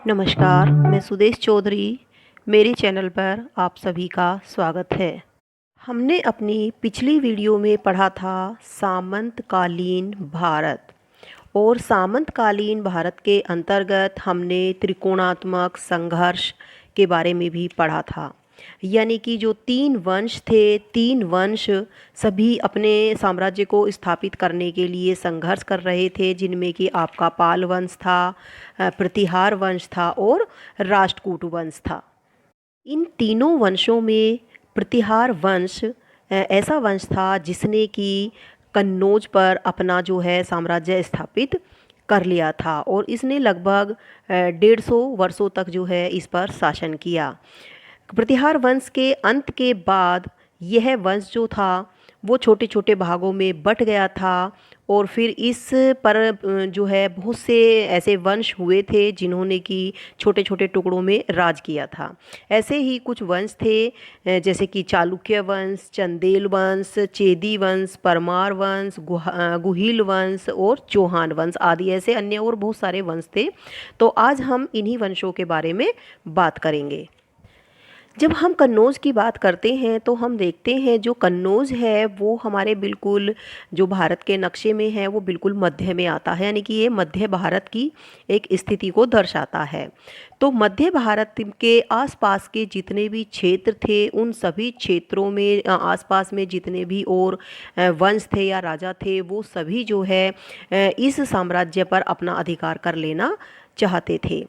नमस्कार, मैं सुदेश चौधरी। मेरे चैनल पर आप सभी का स्वागत है। हमने अपनी पिछली वीडियो में पढ़ा था सामंतकालीन भारत और सामंतकालीन भारत के अंतर्गत हमने त्रिकोणात्मक संघर्ष के बारे में भी पढ़ा था। यानी कि जो तीन वंश थे, तीन वंश सभी अपने साम्राज्य को स्थापित करने के लिए संघर्ष कर रहे थे, जिनमें कि आपका पाल वंश था, प्रतिहार वंश था और राष्ट्रकूट वंश था। इन तीनों वंशों में प्रतिहार वंश ऐसा वंश था जिसने कि कन्नौज पर अपना जो है साम्राज्य स्थापित कर लिया था और इसने लगभग 150 वर्षों तक जो है इस पर शासन किया। प्रतिहार वंश के अंत के बाद यह वंश जो था वो छोटे छोटे भागों में बट गया था और फिर इस पर जो है बहुत से ऐसे वंश हुए थे जिन्होंने कि छोटे छोटे टुकड़ों में राज किया था। ऐसे ही कुछ वंश थे जैसे कि चालुक्य वंश, चंदेल वंश, चेदी वंश, परमार वंश, गुहिल वंश और चौहान वंश आदि ऐसे अन्य और बहुत सारे वंश थे। तो आज हम इन्हीं वंशों के बारे में बात करेंगे। जब हम कन्नौज की बात करते हैं तो हम देखते हैं जो कन्नौज है वो हमारे बिल्कुल जो भारत के नक्शे में है वो बिल्कुल मध्य में आता है, यानी कि ये मध्य भारत की एक स्थिति को दर्शाता है। तो मध्य भारत के आसपास के जितने भी क्षेत्र थे उन सभी क्षेत्रों में आसपास में जितने भी और वंश थे या राजा थे वो सभी जो है इस साम्राज्य पर अपना अधिकार कर लेना चाहते थे।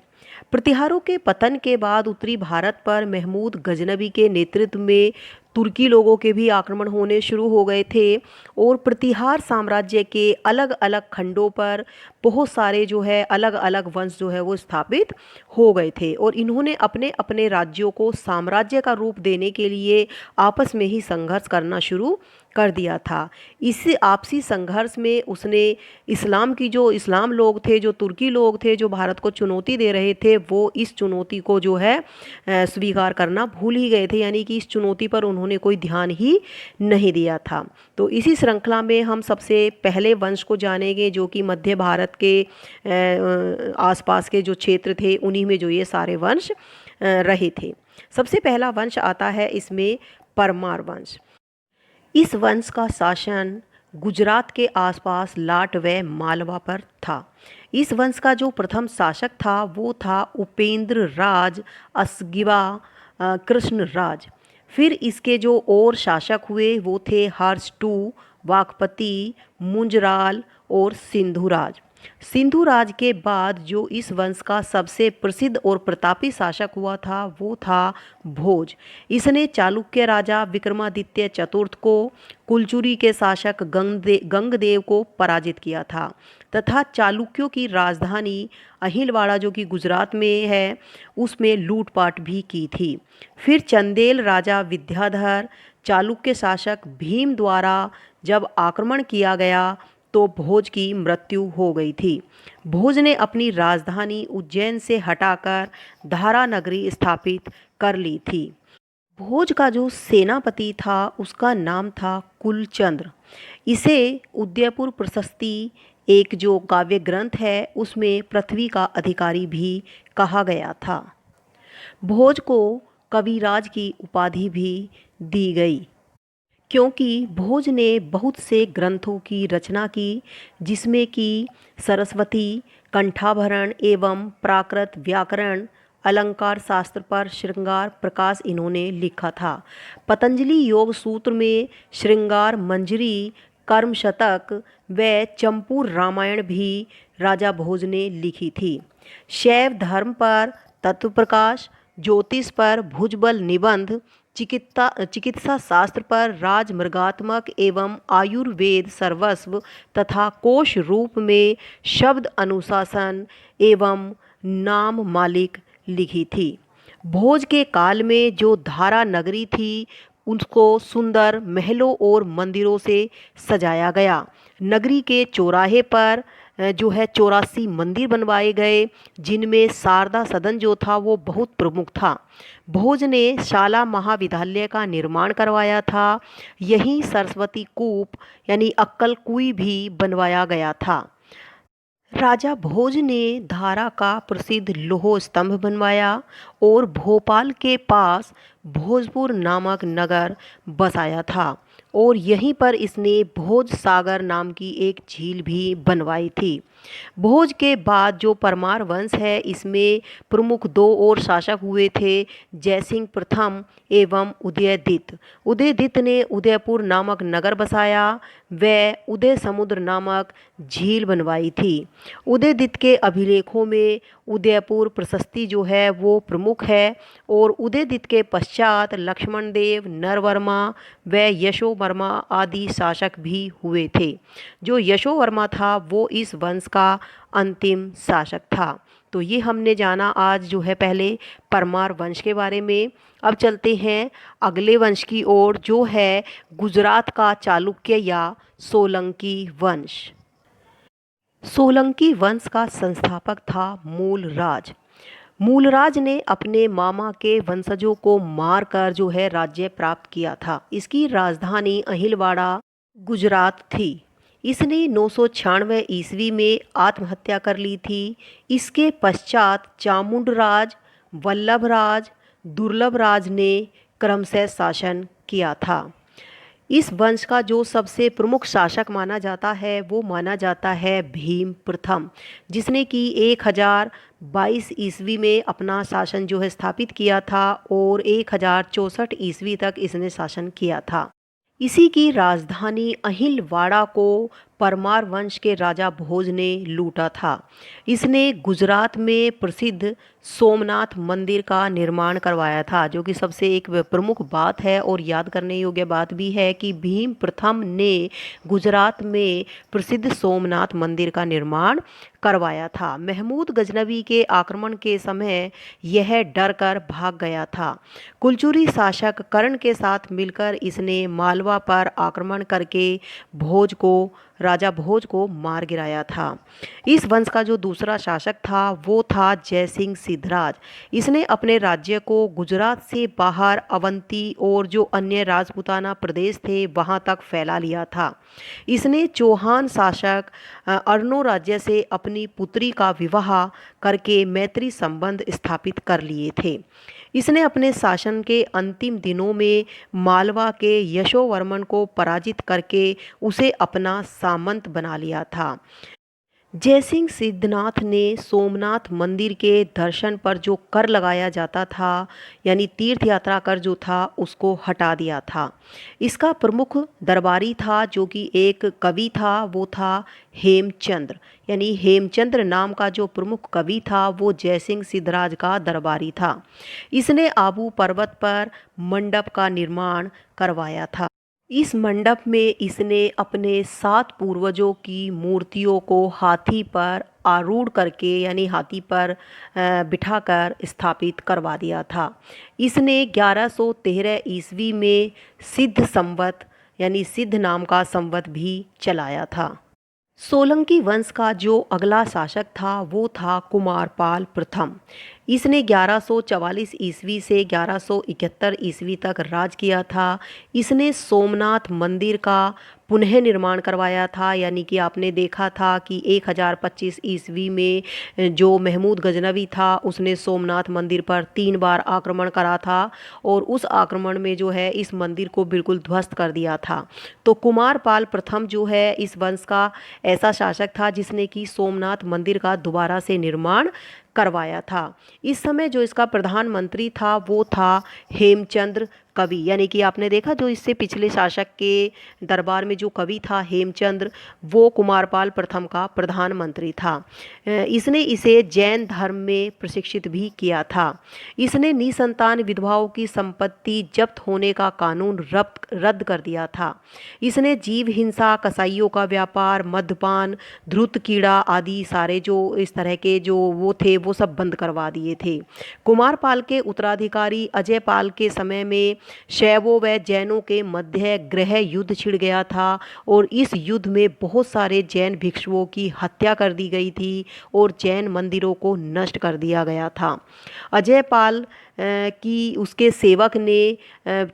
प्रतिहारों के पतन के बाद उत्तरी भारत पर महमूद गजनबी के नेतृत्व में तुर्की लोगों के भी आक्रमण होने शुरू हो गए थे और प्रतिहार साम्राज्य के अलग अलग खंडों पर बहुत सारे जो है अलग अलग वंश जो है वो स्थापित हो गए थे और इन्होंने अपने अपने राज्यों को साम्राज्य का रूप देने के लिए आपस में ही संघर्ष करना शुरू कर दिया था। इस आपसी संघर्ष में उसने इस्लाम लोग थे, जो तुर्की लोग थे, जो भारत को चुनौती दे रहे थे, वो इस चुनौती को जो है स्वीकार करना भूल ही गए थे, यानी कि इस चुनौती पर उन्होंने कोई ध्यान ही नहीं दिया था। तो इसी श्रृंखला में हम सबसे पहले वंश को जानेंगे जो कि मध्य भारत के आसपास के जो क्षेत्र थे उन्हीं में जो ये सारे वंश रहे थे। सबसे पहला वंश आता है इसमें परमार वंश। इस वंश का शासन गुजरात के आसपास लाट व मालवा पर था। इस वंश का जो प्रथम शासक था वो था उपेंद्र राज असगिवा कृष्ण राज। फिर इसके जो और शासक हुए वो थे हर्ष टू, वाकपति, मुंजराल और सिंधुराज। सिंधुराज के बाद जो इस वंश का सबसे प्रसिद्ध और प्रतापी शासक हुआ था वो था भोज। इसने चालुक्य राजा विक्रमादित्य चतुर्थ को, कुलचुरी के शासक गंगदेव को पराजित किया था तथा चालुक्यों की राजधानी अहिलवाड़ा जो कि गुजरात में है उसमें लूटपाट भी की थी। फिर चंदेल राजा विद्याधर, चालुक्य शासक भीम द्वारा जब आक्रमण किया गया तो भोज की मृत्यु हो गई थी। भोज ने अपनी राजधानी उज्जैन से हटाकर धारा नगरी स्थापित कर ली थी। भोज का जो सेनापति था उसका नाम था कुलचंद्र। इसे उदयपुर प्रशस्ति एक जो काव्य ग्रंथ है उसमें पृथ्वी का अधिकारी भी कहा गया था। भोज को कविराज की उपाधि भी दी गई क्योंकि भोज ने बहुत से ग्रंथों की रचना की जिसमें कि सरस्वती, कंठाभरण एवं प्राकृत व्याकरण, अलंकार शास्त्र पर श्रृंगार प्रकाश इन्होंने लिखा था। पतंजलि योग सूत्र में श्रृंगार मंजरी, कर्म शतक व चंपूर रामायण भी राजा भोज ने लिखी थी। शैव धर्म पर तत्व प्रकाश, ज्योतिष पर भुजबल निबंध, चिकित्सा शास्त्र पर राजमृगात्मक एवं आयुर्वेद सर्वस्व तथा कोश रूप में शब्द अनुशासन एवं नाम मालिक लिखी थी। भोज के काल में जो धारा नगरी थी उसको सुंदर महलों और मंदिरों से सजाया गया। नगरी के चौराहे पर जो है 84 मंदिर बनवाए गए जिनमें शारदा सदन जो था वो बहुत प्रमुख था। भोज ने शाला महाविद्यालय का निर्माण करवाया था। यहीं सरस्वती कूप यानी अक्कल कुई भी बनवाया गया था। राजा भोज ने धारा का प्रसिद्ध लौह स्तंभ बनवाया और भोपाल के पास भोजपुर नामक नगर बसाया था और यहीं पर इसने भोज सागर नाम की एक झील भी बनवाई थी। भोज के बाद जो परमार वंश है इसमें प्रमुख दो और शासक हुए थे, जयसिंह प्रथम एवं उदयदित्य। उदयदित्य ने उदयपुर नामक नगर बसाया व उदय समुद्र नामक झील बनवाई थी। उदयदित्य के अभिलेखों में उदयपुर प्रशस्ति जो है वो प्रमुख है और उदयदित्य के पश्चात लक्ष्मण देव, नरवर्मा व यशोवर्मा आदि शासक भी हुए थे। जो यशोवर्मा था वो इस वंश का अंतिम शासक था। तो ये हमने जाना आज जो है पहले परमार वंश के बारे में। अब चलते हैं अगले वंश की ओर जो है गुजरात का चालुक्य या सोलंकी वंश। सोलंकी वंश का संस्थापक था मूलराज। मूलराज ने अपने मामा के वंशजों को मारकर जो है राज्य प्राप्त किया था। इसकी राजधानी अहिलवाड़ा गुजरात थी। इसने 996 ईस्वी में आत्महत्या कर ली थी। इसके पश्चात चामुंडराज, वल्लभराज, दुर्लभराज ने क्रमशः शासन किया था। इस वंश का जो सबसे प्रमुख शासक माना जाता है वो माना जाता है भीम प्रथम, जिसने कि 1022 ईस्वी में अपना शासन जो है स्थापित किया था और 1064 ईस्वी तक इसने शासन किया था। इसी की राजधानी अहिलवाड़ा को परमार वंश के राजा भोज ने लूटा था। इसने गुजरात में प्रसिद्ध सोमनाथ मंदिर का निर्माण करवाया था, जो कि सबसे एक प्रमुख बात है और याद करने योग्य बात भी है कि भीम प्रथम ने गुजरात में प्रसिद्ध सोमनाथ मंदिर का निर्माण करवाया था। महमूद गजनवी के आक्रमण के समय यह डर कर भाग गया था। कुलचुरी शासक कर्ण के साथ मिलकर इसने मालवा पर आक्रमण करके राजा भोज को मार गिराया था। इस वंश का जो दूसरा शासक था वो था जयसिंह सिद्धराज। इसने अपने राज्य को गुजरात से बाहर अवंती और जो अन्य राजपूताना प्रदेश थे वहां तक फैला लिया था। इसने चौहान शासक अर्नो राज्य से अपनी पुत्री का विवाह करके मैत्री संबंध स्थापित कर लिए थे। इसने अपने शासन के अंतिम दिनों में मालवा के यशोवर्मन को पराजित करके उसे अपना सामंत बना लिया था। जयसिंह सिद्धनाथ ने सोमनाथ मंदिर के दर्शन पर जो कर लगाया जाता था यानी तीर्थ यात्रा कर जो था उसको हटा दिया था। इसका प्रमुख दरबारी था जो कि एक कवि था, वो था हेमचंद्र। यानी हेमचंद्र नाम का जो प्रमुख कवि था वो जयसिंह सिद्धराज का दरबारी था। इसने आबू पर्वत पर मंडप का निर्माण करवाया था। इस मंडप में इसने अपने 7 पूर्वजों की मूर्तियों को हाथी पर आरूढ़ करके यानी हाथी पर बिठाकर स्थापित करवा दिया था। इसने 1113 ईस्वी में सिद्ध संवत यानी सिद्ध नाम का संवत भी चलाया था। सोलंकी वंश का जो अगला शासक था वो था कुमारपाल प्रथम। इसने 1144 ईस्वी से 1171 ईस्वी तक राज किया था। इसने सोमनाथ मंदिर का पुनः निर्माण करवाया था, यानी कि आपने देखा था कि 1025 ईस्वी में जो महमूद गजनवी था उसने सोमनाथ मंदिर पर 3 बार आक्रमण करा था और उस आक्रमण में जो है इस मंदिर को बिल्कुल ध्वस्त कर दिया था। तो कुमारपाल प्रथम जो है इस वंश का ऐसा शासक था जिसने कि सोमनाथ मंदिर का दोबारा से निर्माण करवाया था। इस समय जो इसका प्रधानमंत्री था वो था हेमचंद्र कवि, यानी कि आपने देखा जो इससे पिछले शासक के दरबार में जो कवि था हेमचंद्र, वो कुमारपाल प्रथम का प्रधानमंत्री था। इसने इसे जैन धर्म में प्रशिक्षित भी किया था। इसने निसंतान विधवाओं की संपत्ति जब्त होने का कानून रद्द कर दिया था। इसने जीव हिंसा, कसाईयों का व्यापार, मद्यपान, धृत कीड़ा आदि सारे जो इस तरह के जो वो थे वो सब बंद करवा दिए थे। कुमारपाल के उत्तराधिकारी अजयपाल के समय में शैवों व जैनों के मध्य गृह युद्ध छिड़ गया था और इस युद्ध में बहुत सारे जैन भिक्षुओं की हत्या कर दी गई थी और जैन मंदिरों को नष्ट कर दिया गया था। अजयपाल की उसके सेवक ने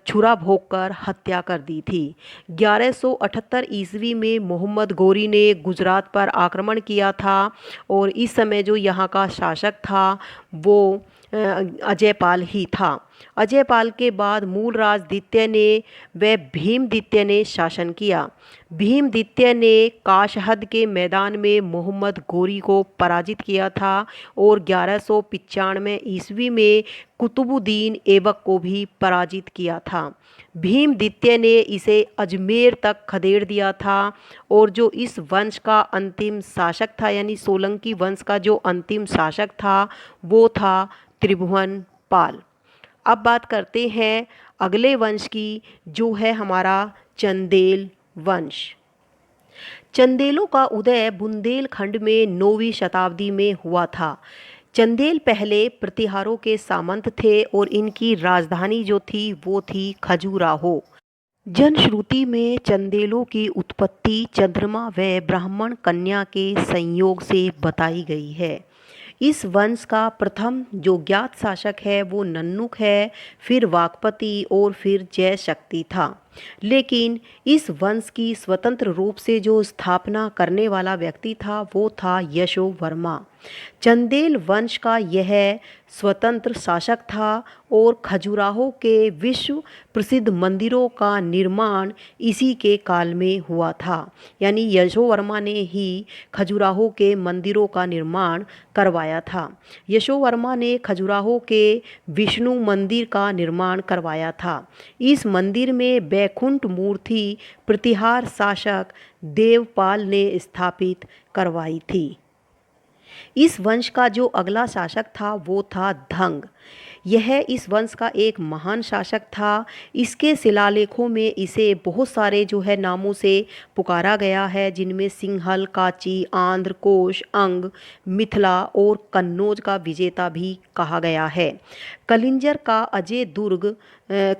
छुरा भोंककर हत्या कर दी थी। 1178 ईस्वी में मोहम्मद गोरी ने गुजरात पर आक्रमण किया था और इस समय जो यहाँ का शासक था वो अजयपाल ही था। अजयपाल के बाद मूलराज द्वितीय ने व भीमद्वितीय ने शासन किया। भीमद्वितीय ने काशहद के मैदान में मोहम्मद गोरी को पराजित किया था और 1195 ईस्वी में कुतुबुद्दीन ऐबक को भी पराजित किया था। भीमद्वितीय ने इसे अजमेर तक खदेड़ दिया था और जो इस वंश का अंतिम शासक था यानी सोलंकी वंश का जो अंतिम शासक था वो था त्रिभुवन पाल। अब बात करते हैं अगले वंश की जो है हमारा चंदेल वंश। चंदेलों का उदय बुंदेलखंड में 9वीं शताब्दी में हुआ था। चंदेल पहले प्रतिहारों के सामंत थे और इनकी राजधानी जो थी वो थी खजुराहो। जनश्रुति में चंदेलों की उत्पत्ति चंद्रमा व ब्राह्मण कन्या के संयोग से बताई गई है। इस वंश का प्रथम जो ज्ञात शासक है वो नन्नुक है, फिर वाकपति और फिर जयशक्ति था। लेकिन इस वंश की स्वतंत्र रूप से जो स्थापना करने वाला व्यक्ति था वो था यशोवर्मा। चंदेल वंश का यह स्वतंत्र शासक था और खजुराहो के विश्व प्रसिद्ध मंदिरों का निर्माण इसी के काल में हुआ था। यानी यशोवर्मा ने ही खजुराहो के मंदिरों का निर्माण करवाया था। यशोवर्मा ने खजुराहो के विष्णु मंदिर का निर्माण करवाया था। इस मंदिर में वैकुंठ मूर्ति प्रतिहार शासक देवपाल ने स्थापित करवाई थी। इस वंश का जो अगला शासक था वो था धंग। यह इस वंश का एक महान शासक था। इसके शिलालेखों में इसे बहुत सारे जो है नामों से पुकारा गया है, जिनमें सिंहल, काची, आंध्र, कोश, अंग, मिथिला और कन्नौज का विजेता भी कहा गया है। कलिंजर का अजय दुर्ग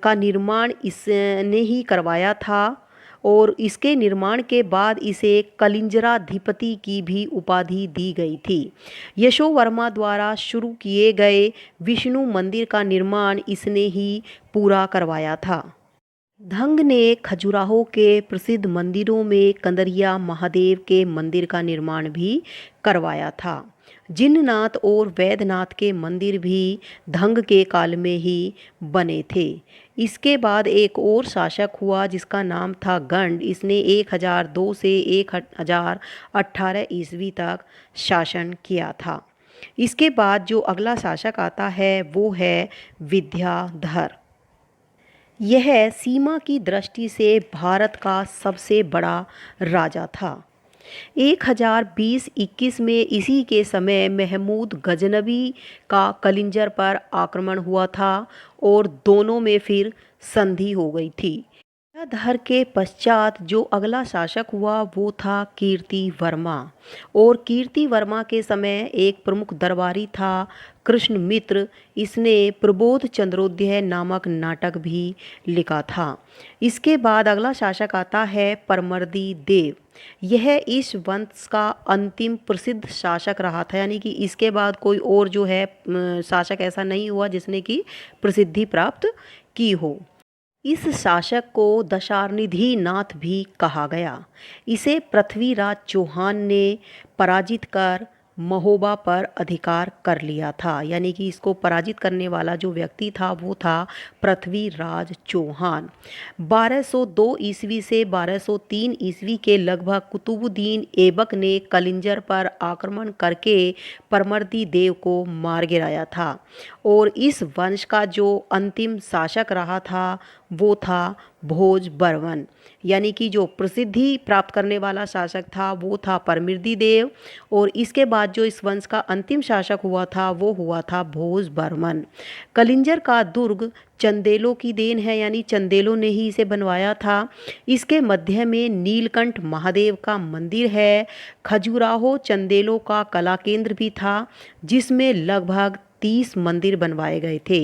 का निर्माण इसने ही करवाया था और इसके निर्माण के बाद इसे कलिंजराधिपति की भी उपाधि दी गई थी। यशोवर्मा द्वारा शुरू किए गए विष्णु मंदिर का निर्माण इसने ही पूरा करवाया था। धंग ने खजुराहो के प्रसिद्ध मंदिरों में कंदरिया महादेव के मंदिर का निर्माण भी करवाया था। जिननाथ और वैद्यनाथ के मंदिर भी धंग के काल में ही बने थे। इसके बाद एक और शासक हुआ जिसका नाम था गंड। इसने 1002 से 1018 ईस्वी तक शासन किया था। इसके बाद जो अगला शासक आता है वो है विद्याधर। यह सीमा की दृष्टि से भारत का सबसे बड़ा राजा था। 1020-21 में इसी के समय महमूद गजनबी का कलिंजर पर आक्रमण हुआ था और दोनों में फिर संधि हो गई थी। विद्याधर के पश्चात जो अगला शासक हुआ वो था कीर्तिवर्मा और कीर्तिवर्मा के समय एक प्रमुख दरबारी था कृष्ण मित्र। इसने प्रबोध चंद्रोदय नामक नाटक भी लिखा था। इसके बाद अगला शासक आता है परमर्दी देव। यह इस वंश का अंतिम प्रसिद्ध शासक रहा था, यानी कि इसके बाद कोई और जो है शासक ऐसा नहीं हुआ जिसने की प्रसिद्धि प्राप्त की हो। इस शासक को दशानिधि नाथ भी कहा गया। इसे पृथ्वीराज चौहान ने पराजित कर महोबा पर अधिकार कर लिया था। यानी कि इसको पराजित करने वाला जो व्यक्ति था वो था पृथ्वीराज चौहान। 1202 ईस्वी से 1203 ईस्वी के लगभग कुतुबुद्दीन ऐबक ने कलिंजर पर आक्रमण करके परमर्दी देव को मार गिराया था और इस वंश का जो अंतिम शासक रहा था वो था भोज बर्मन। यानी कि जो प्रसिद्धि प्राप्त करने वाला शासक था वो था परमर्दी देव और इसके बाद जो इस वंश का अंतिम शासक हुआ था वो हुआ था भोज बर्मन। कलिंजर का दुर्ग चंदेलों की देन है, यानी चंदेलों ने ही इसे बनवाया था। इसके मध्य में नीलकंठ महादेव का मंदिर है। खजुराहो चंदेलों का कला केंद्र भी था, जिसमें लगभग 30 मंदिर बनवाए गए थे।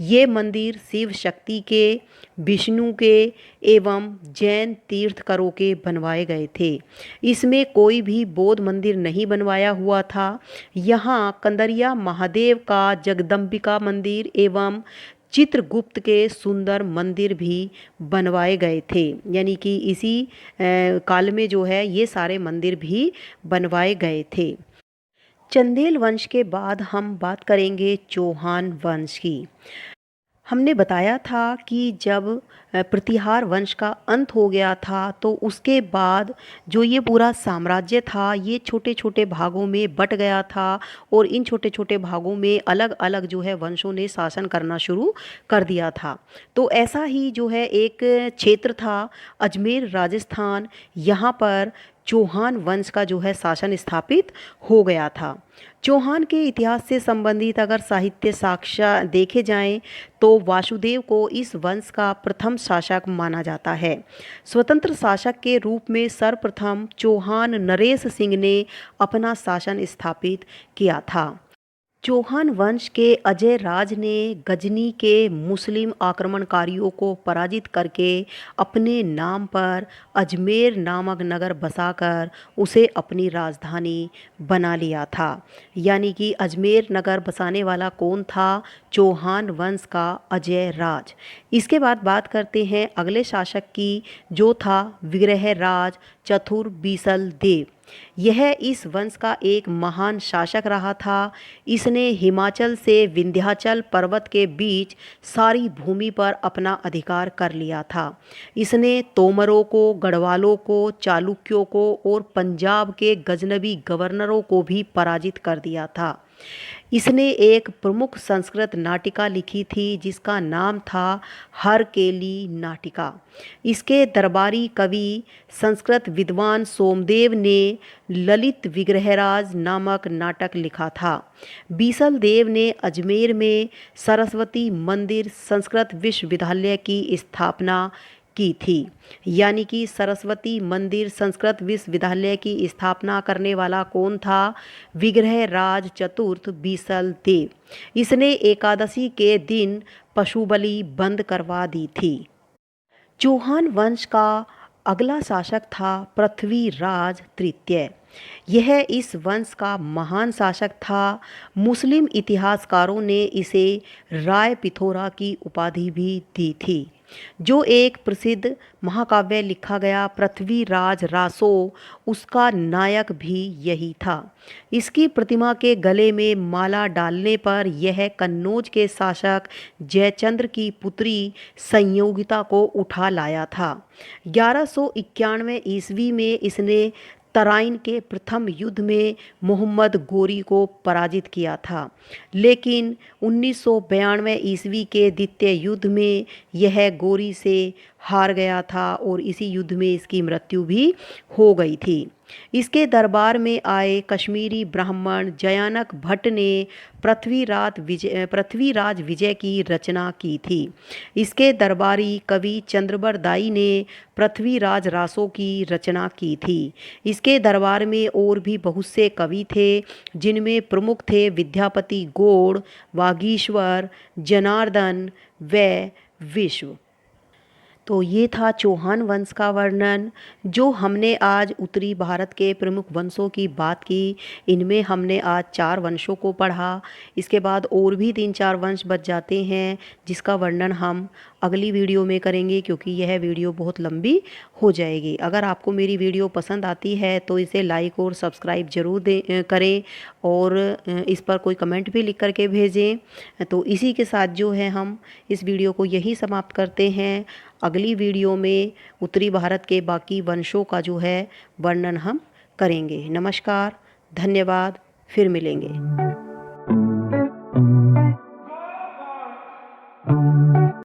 ये मंदिर शिव शक्ति के, विष्णु के एवं जैन तीर्थकरों के बनवाए गए थे। इसमें कोई भी बौद्ध मंदिर नहीं बनवाया हुआ था। यहाँ कंदरिया महादेव का, जगदम्बिका मंदिर एवं चित्रगुप्त के सुंदर मंदिर भी बनवाए गए थे, यानी कि इसी काल में जो है ये सारे मंदिर भी बनवाए गए थे। चंदेल वंश के बाद हम बात करेंगे चौहान वंश की। हमने बताया था कि जब प्रतिहार वंश का अंत हो गया था तो उसके बाद जो ये पूरा साम्राज्य था ये छोटे छोटे भागों में बट गया था, और इन छोटे छोटे भागों में अलग अलग जो है वंशों ने शासन करना शुरू कर दिया था। तो ऐसा ही जो है एक क्षेत्र था अजमेर राजस्थान, यहाँ पर चौहान वंश का जो है शासन स्थापित हो गया था। चौहान के इतिहास से संबंधित अगर साहित्य साक्ष्य देखे जाएं तो वासुदेव को इस वंश का प्रथम शासक माना जाता है। स्वतंत्र शासक के रूप में सर्वप्रथम चौहान नरेश सिंह ने अपना शासन स्थापित किया था। चौहान वंश के अजय राज ने गजनी के मुस्लिम आक्रमणकारियों को पराजित करके अपने नाम पर अजमेर नामक नगर बसाकर उसे अपनी राजधानी बना लिया था। यानी कि अजमेर नगर बसाने वाला कौन था? चौहान वंश का अजय राज। इसके बाद बात करते हैं अगले शासक की, जो था विग्रहराज चतुर बीसल देव। यह इस वंश का एक महान शासक रहा था। इसने हिमाचल से विंध्याचल पर्वत के बीच सारी भूमि पर अपना अधिकार कर लिया था। इसने तोमरों को, गढ़वालों को, चालुक्यों को और पंजाब के गजनबी गवर्नरों को भी पराजित कर दिया था। इसने एक प्रमुख संस्कृत नाटिका लिखी थी जिसका नाम था हरकेली नाटिका। इसके दरबारी कवि संस्कृत विद्वान सोमदेव ने ललित विग्रहराज नामक नाटक लिखा था। बीसल देव ने अजमेर में सरस्वती मंदिर संस्कृत विश्वविद्यालय की स्थापना की थी। यानी कि सरस्वती मंदिर संस्कृत विश्वविद्यालय की स्थापना करने वाला कौन था? विग्रहराज चतुर्थ बीसल देव। इसने एकादशी के दिन पशु बलि बंद करवा दी थी। चौहान वंश का अगला शासक था पृथ्वीराज तृतीय। यह इस वंश का महान शासक था। मुस्लिम इतिहासकारों ने इसे राय पिथोरा की उपाधि भी दी थी। जो एक प्रसिद्ध महाकाव्य लिखा गया पृथ्वीराज रासो, उसका नायक भी यही था। इसकी प्रतिमा के गले में माला डालने पर यह कन्नौज के शासक जयचंद्र की पुत्री संयोगिता को उठा लाया था। 1191 ईस्वी में इसने तराइन के प्रथम युद्ध में मोहम्मद गोरी को पराजित किया था, लेकिन 1992 ईस्वी के द्वितीय युद्ध में यह गोरी से हार गया था और इसी युद्ध में इसकी मृत्यु भी हो गई थी। इसके दरबार में आए कश्मीरी ब्राह्मण जयानक भट्ट ने पृथ्वीराज विजय की रचना की थी। इसके दरबारी कवि चंद्रबरदाई ने पृथ्वीराज रासो की रचना की थी। इसके दरबार में और भी बहुत से कवि थे, जिनमें प्रमुख थे विद्यापति गौड़, वागीश्वर, जनार्दन व विश्व। तो ये था चौहान वंश का वर्णन। जो हमने आज उत्तरी भारत के प्रमुख वंशों की बात की, इनमें हमने आज 4 वंशों को पढ़ा। इसके बाद और भी 3-4 वंश बच जाते हैं, जिसका वर्णन हम अगली वीडियो में करेंगे, क्योंकि यह वीडियो बहुत लंबी हो जाएगी। अगर आपको मेरी वीडियो पसंद आती है तो इसे लाइक और सब्सक्राइब ज़रूर करें, और इस पर कोई कमेंट भी लिख करके भेजें। तो इसी के साथ जो है हम इस वीडियो को यहीं समाप्त करते हैं। अगली वीडियो में उत्तरी भारत के बाकी वंशों का जो है वर्णन हम करेंगे। नमस्कार, धन्यवाद, फिर मिलेंगे।